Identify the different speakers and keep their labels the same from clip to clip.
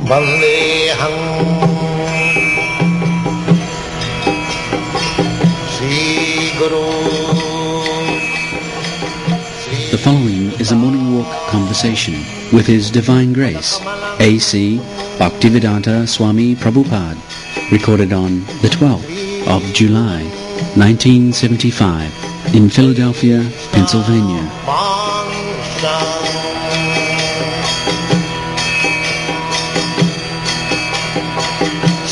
Speaker 1: Vandeham Sri Guru.
Speaker 2: The following is a morning walk conversation with His Divine Grace, A.C. Bhaktivedanta Swami Prabhupada, recorded on the 12th of July, 1975, in Philadelphia, Pennsylvania.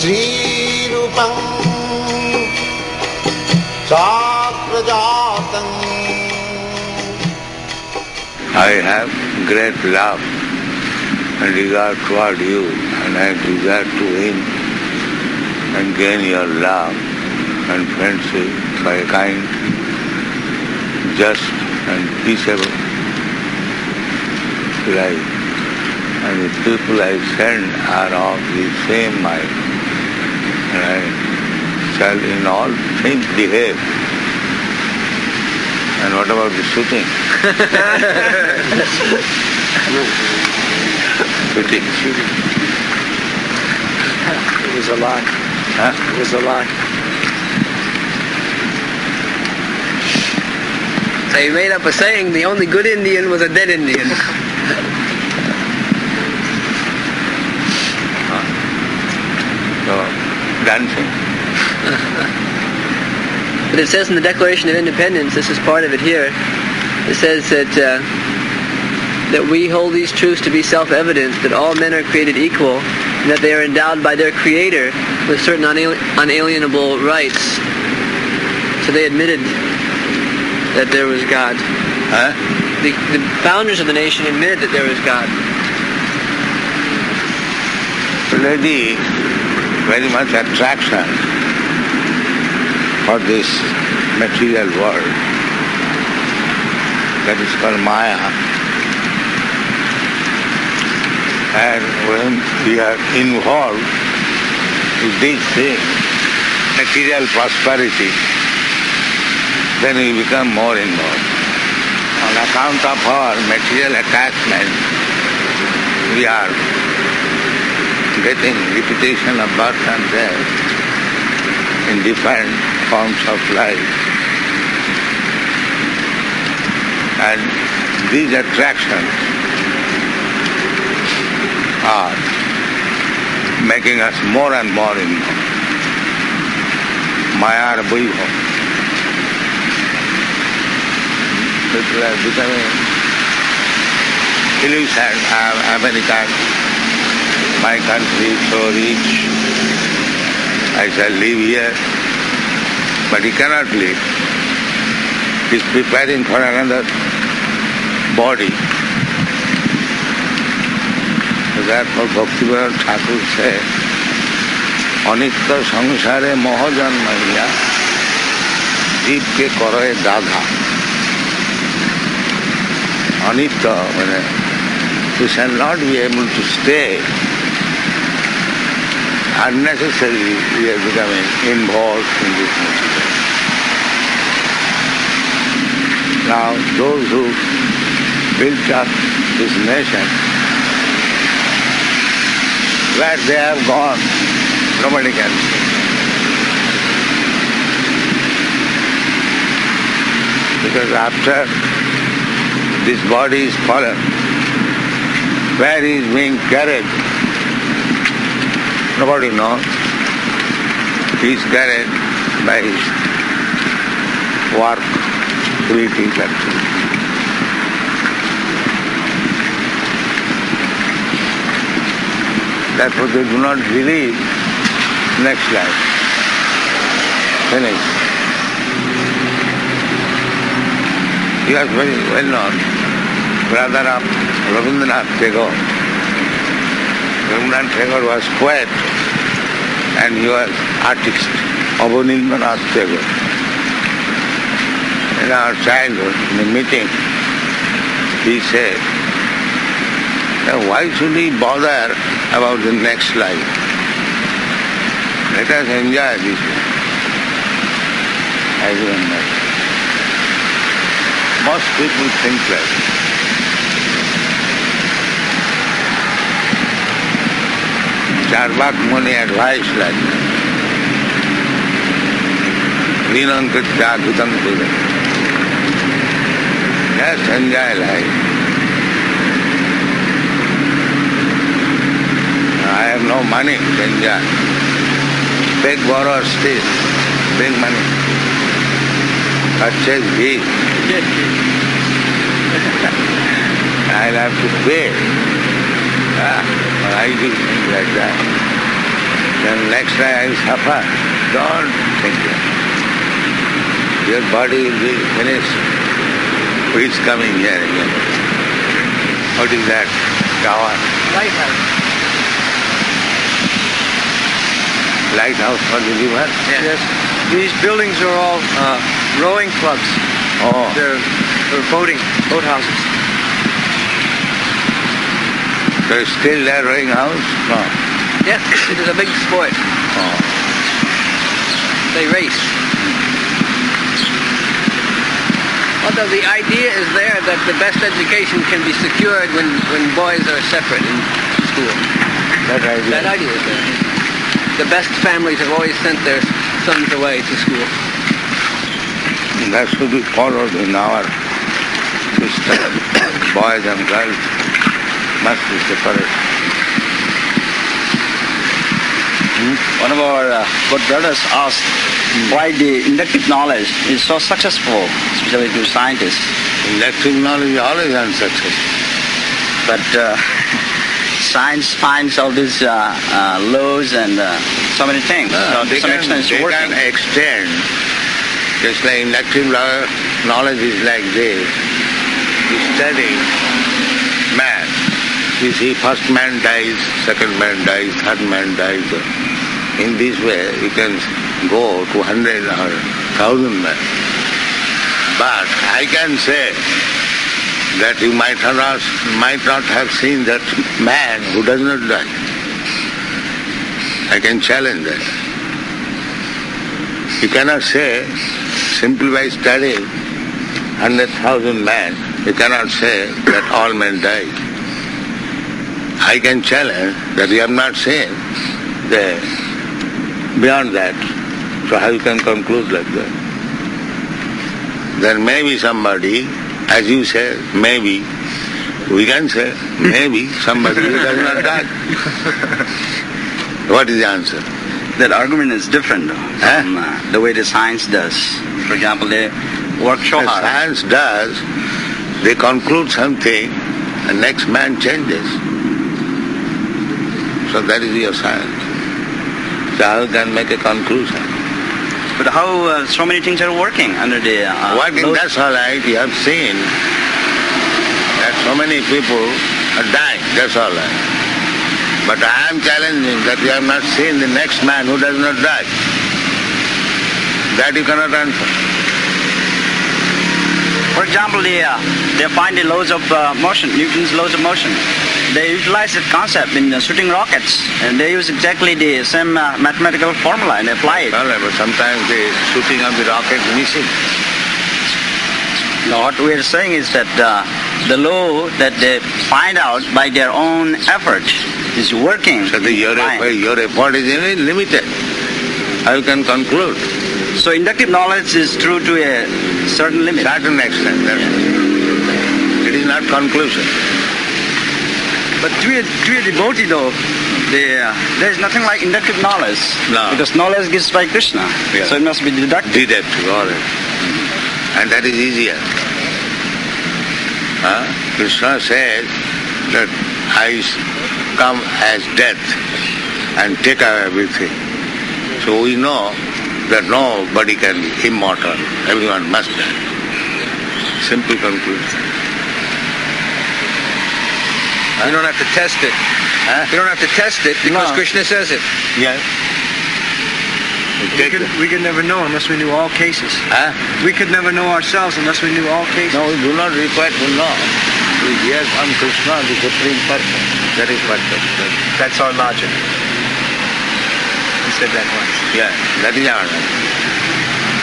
Speaker 1: Sri Rupam Sakrajatam.
Speaker 3: I have great love and regard toward you, and I desire to win and gain your love and friendship by a kind, just and peaceable life. And the people I send are of the same mind, and I shall in all things behave. And what about the shooting? Shooting.
Speaker 4: It was a lie.
Speaker 3: Huh?
Speaker 4: It was a lie. So he made up a saying, the only good Indian was a dead Indian.
Speaker 3: So, dancing.
Speaker 4: But it says in the Declaration of Independence, this is part of it here, it says that that we hold these truths to be self-evident, that all men are created equal, and that they are endowed by their Creator with certain unalienable rights. So they admitted that there was God.
Speaker 3: Huh?
Speaker 4: The founders of the nation admitted that there was God.
Speaker 3: Already very much attraction for this material world that is called Maya. And when we are involved with this thing, material prosperity, then we become more involved. On account of our material attachment, we are getting repetition of birth and death in different forms of life. And these attractions are making us more and more involved. Maya Buiho. People are becoming illusion. America, my country is so rich, I shall live here. But he cannot live. He is preparing for another body. Therefore, Bhaktivedanta Thakur says, Anitya sangsare mohajanmaya jivke karaye dadha. Anitya, we shall not be able to stay. Unnecessarily we are becoming involved in this material. Now, those who built up this nation, where they have gone, nobody can say. Because after this body is fallen, where he is being carried, nobody knows. He is carried by his work, creating activity. Therefore they do not believe next life. Finished. He was very well known, brother of Rabindranath Tagore. Rabindranath Tagore was poet and he was artist, Abanindranath Tagore. In our childhood, in a meeting, he said, why should we bother about the next life? Let us enjoy this life. As you know. Most people think like that. Charvak Muni advised like that. Vinam kritya kutam kutam. Just enjoy life. I have no money to enjoy. Beg, borrow, steal. Bring money. Purchase big. I'll have to pay. I do things like that. Then next time I will suffer. Don't think that. Your body will be finished. It's coming here again. What is that? Tower?
Speaker 4: Lighthouse.
Speaker 3: Lighthouse for the river?
Speaker 4: Yes. These buildings are all rowing clubs.
Speaker 3: Oh.
Speaker 4: They're boathouses.
Speaker 3: So still there rowing house? No.
Speaker 4: Yes, it is a big sport.
Speaker 3: Oh.
Speaker 4: They race. Although the idea is there that the best education can be secured when boys are separate in school.
Speaker 3: That
Speaker 4: idea is there. The best families have always sent their sons away to school.
Speaker 3: That should be followed in our system. Boys and girls must be separate.
Speaker 5: One of our good brothers asked why the inductive knowledge is so successful, especially to scientists.
Speaker 3: Inductive knowledge is always unsuccessful.
Speaker 5: But science finds all these laws and so many things. So to some extent it's
Speaker 3: they
Speaker 5: working.
Speaker 3: can extend. Just like inductive knowledge is like this. You study man. You see, first man dies, second man dies, third man dies. In this way, you can go to 100 or 1,000 men. But I can say that you might not have seen that man who does not die. I can challenge that. You cannot say, simply by studying 100,000 men, you cannot say that all men die. I can challenge that you have not seen beyond that. So how you can conclude like that? There may be somebody, as you say, maybe, we can say, maybe somebody who does not die. What is the answer?
Speaker 5: That argument is different from the way the science does. For example, they work so
Speaker 3: The
Speaker 5: hard.
Speaker 3: science does, they conclude something, and next man changes. So that is your science. So how you can make a conclusion?
Speaker 5: But how so many things are working under the...
Speaker 3: Working,
Speaker 5: laws?
Speaker 3: that's all right. You have seen that so many people are dying. That's all right. But I am challenging that you have not seen the next man who does not die. That you cannot answer.
Speaker 5: For example, they find the laws of motion, Newton's laws of motion. They utilize that concept in shooting rockets, and they use exactly the same mathematical formula and apply it.
Speaker 3: All right, but sometimes the shooting of the rocket is missing.
Speaker 5: Now, what we are saying is that the law that they find out by their own effort is working.
Speaker 3: So your effort is limited. How you can conclude?
Speaker 5: So inductive knowledge is true to a certain limit.
Speaker 3: Certain extent. It is not conclusion.
Speaker 5: But to a devotee though, there is nothing like inductive knowledge.
Speaker 3: No.
Speaker 5: Because knowledge gives by Krishna.
Speaker 3: Yeah.
Speaker 5: So it must be deductive.
Speaker 3: Deductive, all right. And that is easier. Krishna says that I come as death and take away everything. So we know that nobody can be immortal. Everyone must die. Simple conclusion.
Speaker 4: You don't have to test it. You don't have to test it because Krishna says it.
Speaker 3: Yes.
Speaker 4: We could never know unless we knew all cases. We could never know ourselves unless we knew all cases.
Speaker 3: No, we do not require to know. We hear from Krishna, the Supreme Person. That is perfect.
Speaker 4: That's our logic. He said that once.
Speaker 3: Yeah, that is our logic.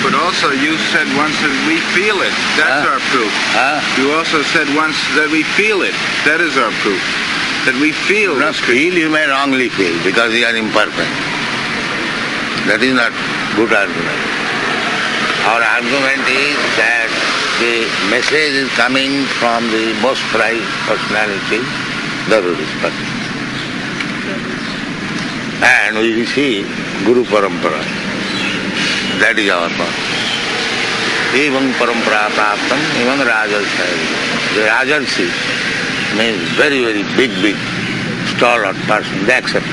Speaker 6: But also you said once that we feel it. That's our proof. You also said once that we feel it. That is our proof. that we feel.
Speaker 3: Not feel, you may wrongly feel because you are imperfect. That is not good argument. Our argument is that the message is coming from the most prized personality, the Buddhist person. And we receive Guru Parampara. That is our purpose. Evam Parampara Praptam, evam Rajarsi. The Rajarsi means very, very big, stalwart person. They accept.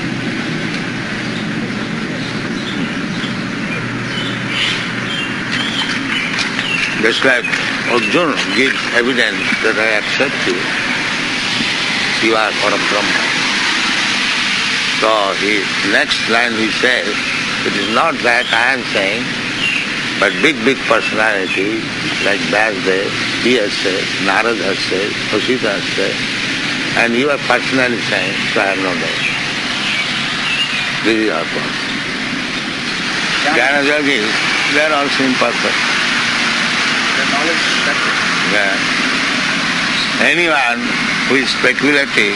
Speaker 3: Just like Arjuna gives evidence that I accept you, you are Parabrahma. So his next line he says, it is not that I am saying, but big personality like Vyasdev, he has said, Narad has said, Vasudha has said, and you are personally saying, so I have no doubt. This is our point. Jnana yogis, they are also imperfect. Yeah. Anyone who is speculative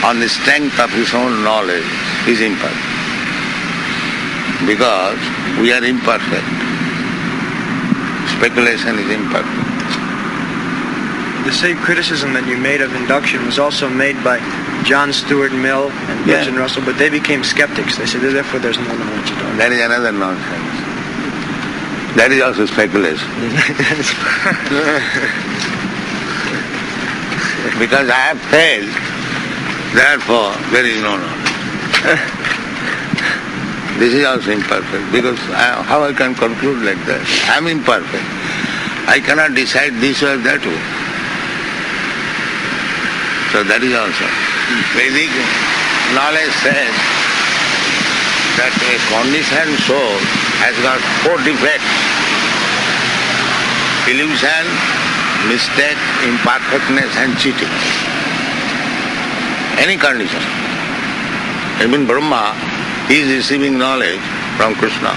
Speaker 3: on the strength of his own knowledge is imperfect. Because we are imperfect. Speculation is imperfect.
Speaker 7: The same criticism that you made of induction was also made by John Stuart Mill and Bertrand Russell, but they became skeptics. They said, therefore there's no knowledge at all.
Speaker 3: That is another nonsense. That is also speculation. Because I have failed, therefore there is no knowledge. This is also imperfect, because how I can conclude like that? I am imperfect. I cannot decide this or that way. So that is also. Vedic knowledge says that a conditioned soul has got 4 defects: illusion, mistake, imperfectness and cheating. Any condition. Even Brahma, he is receiving knowledge from Krishna.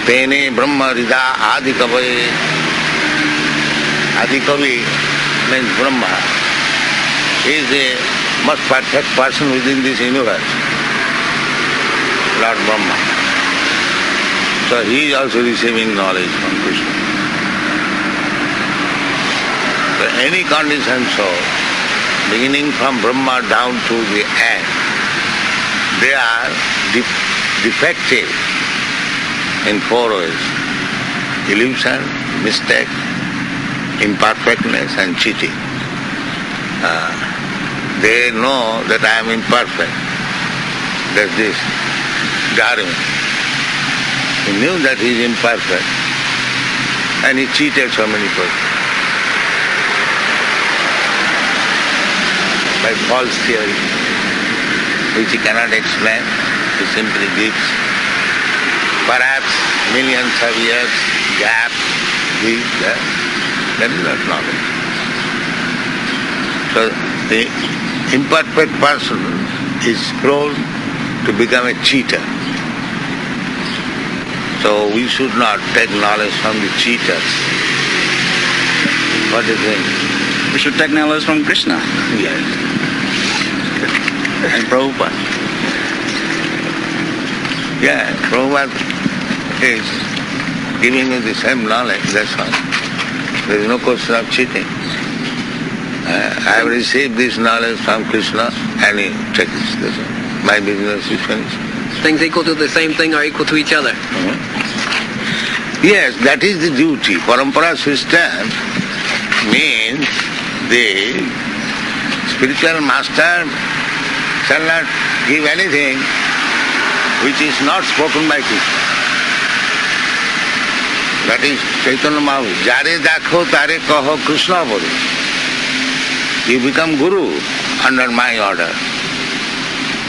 Speaker 3: Tene Brahma Rida Adikavaye. Adikavi means Brahma. He is the most perfect person within this universe. Lord Brahma. So he is also receiving knowledge from Krishna. So any conditioned soul, beginning from Brahma down to the end, they are defective in 4 ways: illusion, mistake, imperfectness and cheating. They know that I am imperfect. That's this. Darwin. He knew that he is imperfect and he cheated so many people by false theory, which he cannot explain. He simply gives perhaps millions of years gap, this, that. That is not knowledge. So the imperfect person is prone to become a cheater. So we should not take knowledge from the cheaters. What do you think?
Speaker 5: We should take knowledge from Krishna.
Speaker 3: Yes.
Speaker 5: And Prabhupada.
Speaker 3: Yeah, Prabhupada is giving you the same knowledge, that's all. There is no question of cheating. I have received this knowledge from Krishna and he takes this. My business is finished.
Speaker 4: Things equal to the same thing are equal to each other.
Speaker 3: Yes, that is the duty. Parampara system means the spiritual master shall not give anything which is not spoken by Krishna. That is Chaitanya Mahaprabhu. Jare dakho tare kaho Krishna bodo. You become Guru under my order.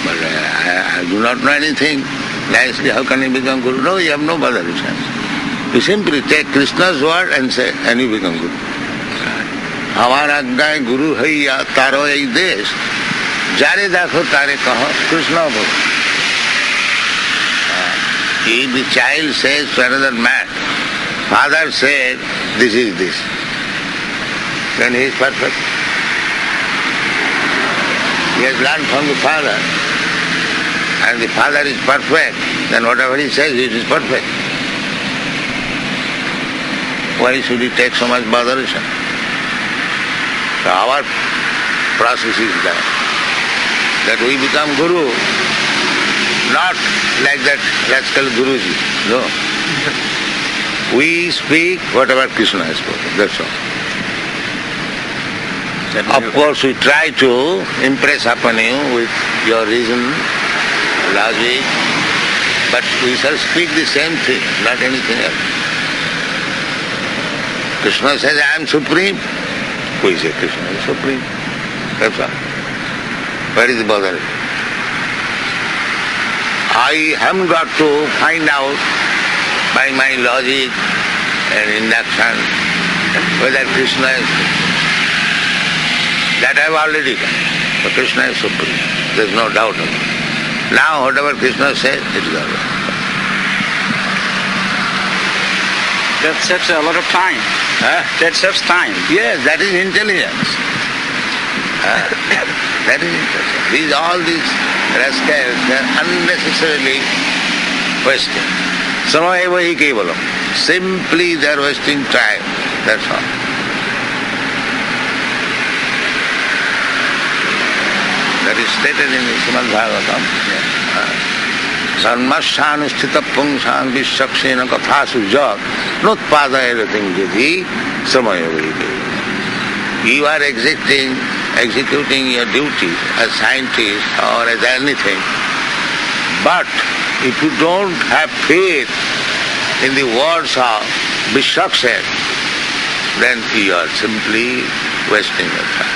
Speaker 3: But I do not know anything. Nicely, how can you become Guru? No, you have no other reason. You simply take Krishna's word and say, and you become Guru. Hamara ajnai Guru haiya taro ei desh. Jare dakho tare kaho Krishna bodo. If the child says to another man, Father said, this is this, then he is perfect. He has learned from the father. And the father is perfect. Then whatever he says, it is perfect. Why should he take so much botheration? So our process is that we become guru, not like that rascal Guruji. No. We speak whatever Krishna has spoken. That's all. Of course, we try to impress upon you with your reason, logic, but we shall speak the same thing, not anything else. Krishna says, I am supreme. We say Krishna is supreme. That's all. Where is the bother? I haven't got to find out by my logic and induction whether Krishna is. That I have already done. So Krishna is supreme. There is no doubt about it. Now whatever Krishna says, it is all right.
Speaker 5: That saves a lot of time. That saves time.
Speaker 3: Yes, that is intelligence. That is intelligence. All these rascals, they are unnecessarily wasting. Samayeva hi kevalam. Simply they are wasting time. That's all. That is stated in the Srimad Bhagavatam. Sarmashanusthita pungshan vishaksena kathasu jat nutpada everything jati samayaviti. You are executing your duty as scientist or as anything. But if you don't have faith in the words of Vishaksen, then you are simply wasting your time.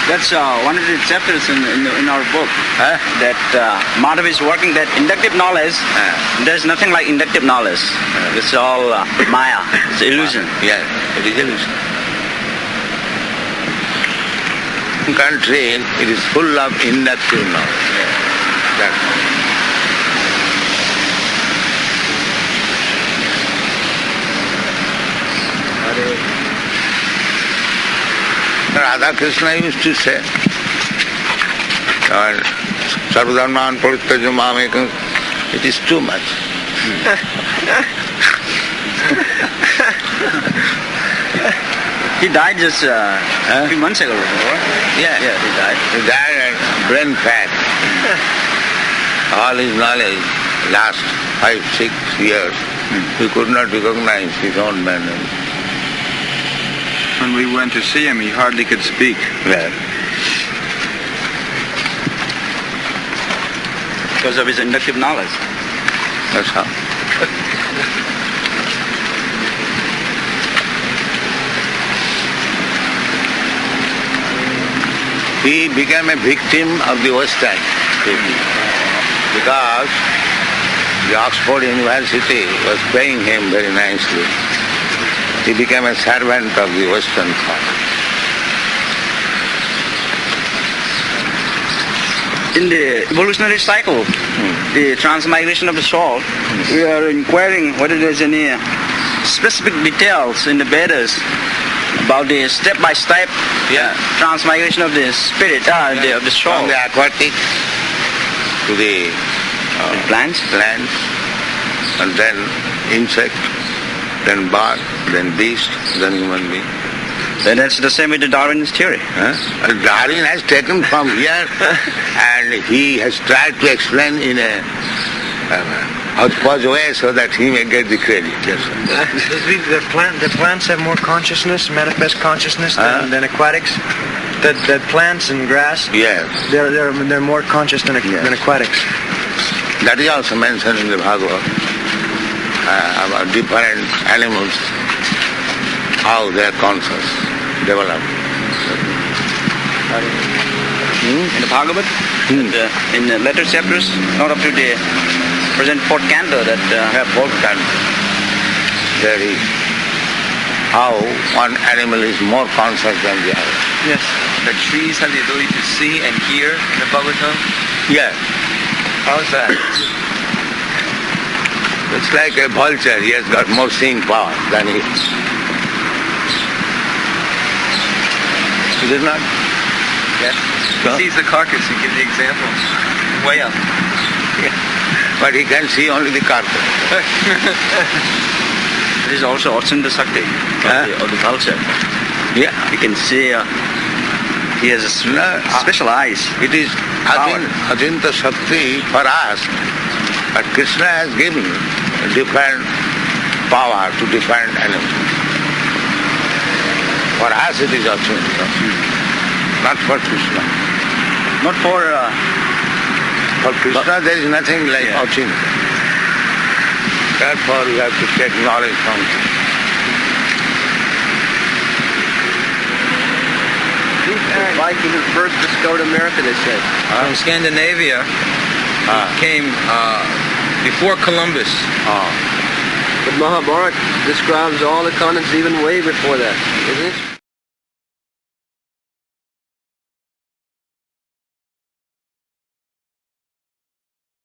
Speaker 5: That's one of the chapters in our book. That Madhav is working that inductive knowledge. There's nothing like inductive knowledge. It's all Maya. It's illusion.
Speaker 3: Yeah, it is illusion. Country, it is full of inductive knowledge. That's Radha Krishna used to say, Sarvadharman Parityajya Mamekam, it is too much.
Speaker 5: He died just a few months ago, remember?
Speaker 3: Yeah,
Speaker 5: he died.
Speaker 3: He died and brain fat. All his knowledge, last 5-6 years, he could not recognize his own manners.
Speaker 6: When we went to see him, he hardly could speak.
Speaker 3: Yeah.
Speaker 5: Because of his inductive knowledge.
Speaker 3: That's how. He became a victim of the Western people because the Oxford University was paying him very nicely. He became a servant of the Western thought.
Speaker 5: In the evolutionary cycle, the transmigration of the soul, we are inquiring whether there's any specific details in the Vedas about the step-by-step transmigration of the spirit, of the soul.
Speaker 3: From the aquatic to the
Speaker 5: plants,
Speaker 3: and then insect, then bird, then beast, then human being.
Speaker 5: Then that's the same with the Darwin's theory.
Speaker 3: Darwin has taken from here and he has tried to explain in a hodgepodge way so that he may get the credit. Yes,
Speaker 7: the plants have more consciousness, manifest consciousness than aquatics. That plants and grass,
Speaker 3: yes,
Speaker 7: they're more conscious than aquatics.
Speaker 3: That is also mentioned in the Bhagavad about different animals, how they are conscious, developed.
Speaker 5: In the Bhagavad, in the later chapters, not up to the present fourth canto, that
Speaker 3: fourth canto, there is how one animal is more conscious than the other.
Speaker 8: Yes. The trees have the ability to see and hear in the Bhagavatam?
Speaker 3: Yes.
Speaker 8: How is that?
Speaker 3: It's like a vulture, he has got more seeing power than he. Is it not?
Speaker 8: Yes.
Speaker 3: So?
Speaker 8: He sees the carcass and gives the example. Way up.
Speaker 3: Yeah. But he can see only the carcass.
Speaker 5: This is also Achinta Shakti of the culture.
Speaker 3: Yeah.
Speaker 5: You can see he has a special eyes.
Speaker 3: It is Achinta Shakti for us. But Krishna has given a different power to defend enemies. For us it is Achinta. Not for Krishna.
Speaker 5: Not for...
Speaker 3: For Krishna there is nothing like Achinta. Therefore we have to take knowledge from him.
Speaker 4: The Vikings first discovered America, they said.
Speaker 8: From Scandinavia, came before Columbus.
Speaker 4: But Mahabharata describes all the continents even way before that, isn't it?